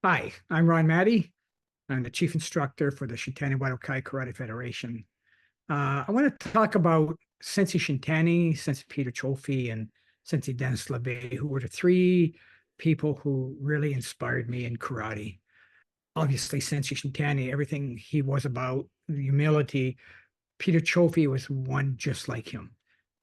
Hi, I'm Ron Mattie. I'm the chief instructor for the Shintani Wadokai Karate Federation. I want to talk about Sensei Shintani, Sensei Peter Chofi, and Sensei Dennis LeBay, who were the three people who really inspired me in karate. Obviously, Sensei Shintani, everything he was about, the humility. Peter Chofi was one just like him.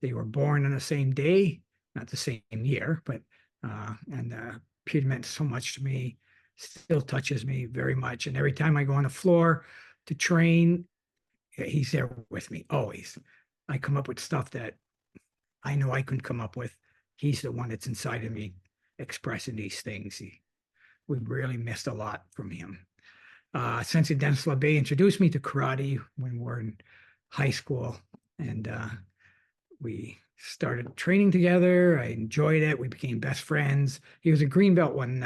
They were born on the same day, not the same year, but and Peter meant so much to me, still touches me very much. And every time I go on the floor to train, he's there with me always. I come up with stuff that I know I couldn't come up with. He's the one that's inside of me expressing these things. We really missed a lot from him. Sensei Dennis LeBay introduced me to karate when we were in high school, and we started training together. I enjoyed it. We became best friends. He was a green belt when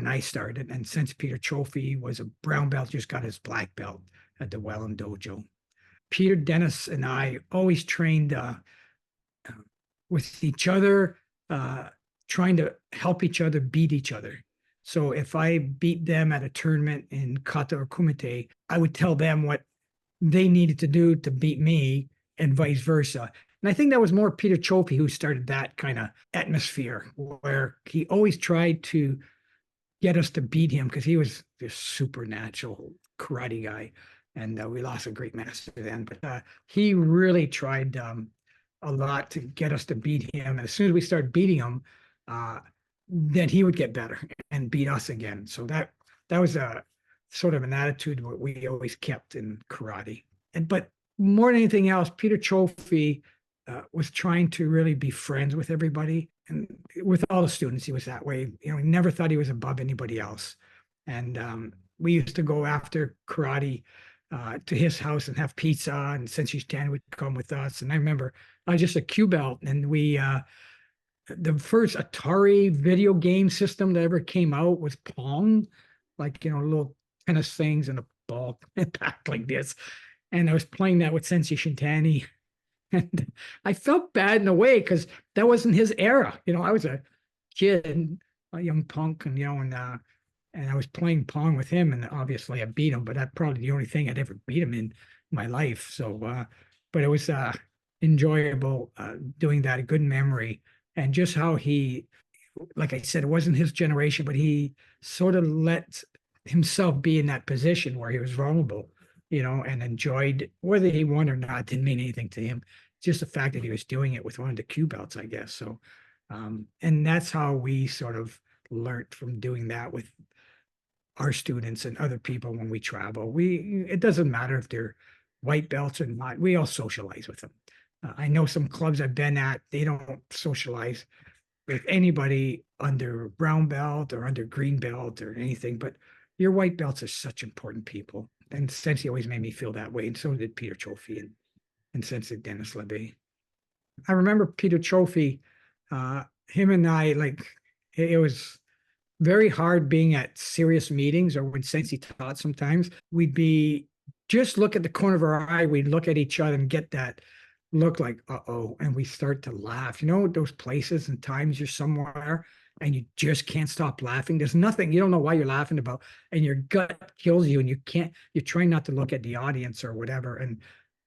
I started, and Sensei Peter Chofi was a brown belt, just got his black belt at the Welland Dojo. Peter, Dennis, and I always trained with each other, trying to help each other beat each other. So if I beat them at a tournament in kata or kumite, I would tell them what they needed to do to beat me and vice versa. And I think that was more Peter Chofi who started that kind of atmosphere where he always tried to get us to beat him because he was this supernatural karate guy. And we lost a great master then. But he really tried a lot to get us to beat him. And as soon as we started beating him, uh, then he would get better and beat us again. So that was a sort of an attitude what we always kept in karate. And but more than anything else, Peter Chofi was trying to really be friends with everybody and with all the students. He was that way. You know, he never thought he was above anybody else. And we used to go after karate to his house and have pizza. And Sensei Stan would come with us. And I remember I was just a Q belt, and we the first Atari video game system that ever came out was Pong, like little tennis things and a ball packed like this. And I was playing that with Sensei Shintani, and I felt bad in a way because that wasn't his era. I was a kid, a young punk, and I was playing Pong with him, and obviously I beat him, but that's probably the only thing I'd ever beat him in my life. So, but it was enjoyable doing that, a good memory, and just how he, like I said, it wasn't his generation, but he sort of let himself be in that position where he was vulnerable, and enjoyed whether he won or not didn't mean anything to him. Just the fact that he was doing it with one of the Q belts, I guess. So, and that's how we sort of learned from doing that with our students and other people when we travel. It doesn't matter if they're white belts or not. We all socialize with them. I know some clubs I've been at, they don't socialize with anybody under brown belt or under green belt or anything, but your white belts are such important people. And Sensei always made me feel that way. And so did Peter Chofi and Sensei Dennis LeBay. I remember Peter Chofi, him and I, like, it was very hard being at serious meetings or when Sensei taught sometimes. We'd be just look at the corner of our eye, we'd look at each other and get that look like, uh-oh, and we start to laugh. Those places and times you're somewhere and you just can't stop laughing. There's nothing, you don't know why you're laughing about, and your gut kills you and you're trying not to look at the audience or whatever. And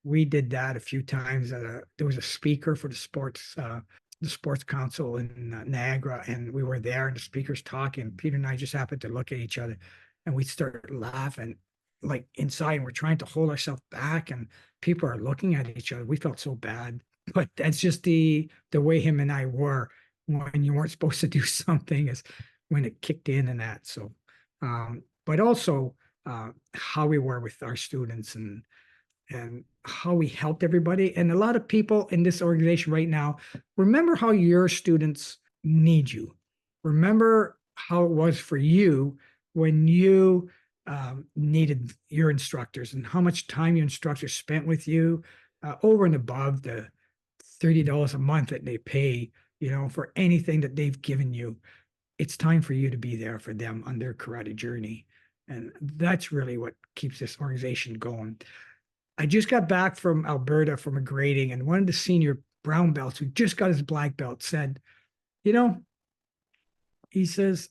we did that a few times. There was a speaker for the sports council in Niagara, and we were there and the speaker's talking. Peter and I just happened to look at each other and we started laughing like inside, and we're trying to hold ourselves back, and people are looking at each other. We felt so bad, but that's just the way him and I were when you weren't supposed to do something is when it kicked in and that. So, but also how we were with our students and how we helped everybody. And a lot of people in this organization right now, remember how your students need you. Remember how it was for you when you needed your instructors and how much time your instructors spent with you over and above the $30 a month that they pay, for anything that they've given you. It's time for you to be there for them on their karate journey. And that's really what keeps this organization going. I just got back from Alberta from a grading, and one of the senior brown belts who just got his black belt said, you know, he says,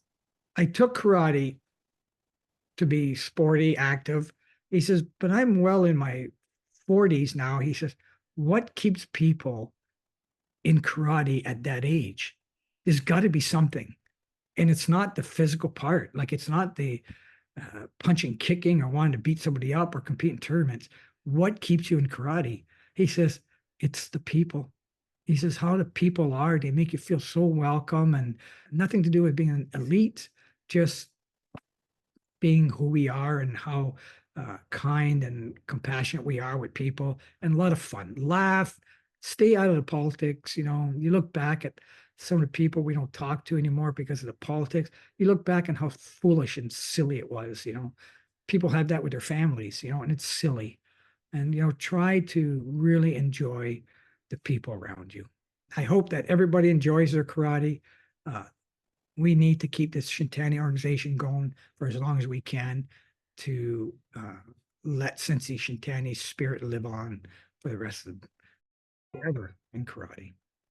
I took karate to be sporty, active. He says, but I'm well in my 40s now. He says, what keeps people in karate at that age? There's got to be something. And it's not the physical part. Like it's not the punching, kicking, or wanting to beat somebody up or compete in tournaments. What keeps you in karate? He says, it's the people. He says, how the people are, they make you feel so welcome, and nothing to do with being an elite, just being who we are and how kind and compassionate we are with people, and a lot of fun. Laugh, stay out of the politics. You know, you look back at some of the people we don't talk to anymore because of the politics. You look back on how foolish and silly it was. You know, people have that with their families, you know, and it's silly. And, you know, try to really enjoy the people around you. I hope that everybody enjoys their karate. Uh, we need to keep this Shintani organization going for as long as we can to let Sensei Shintani's spirit live on for the rest of forever in karate.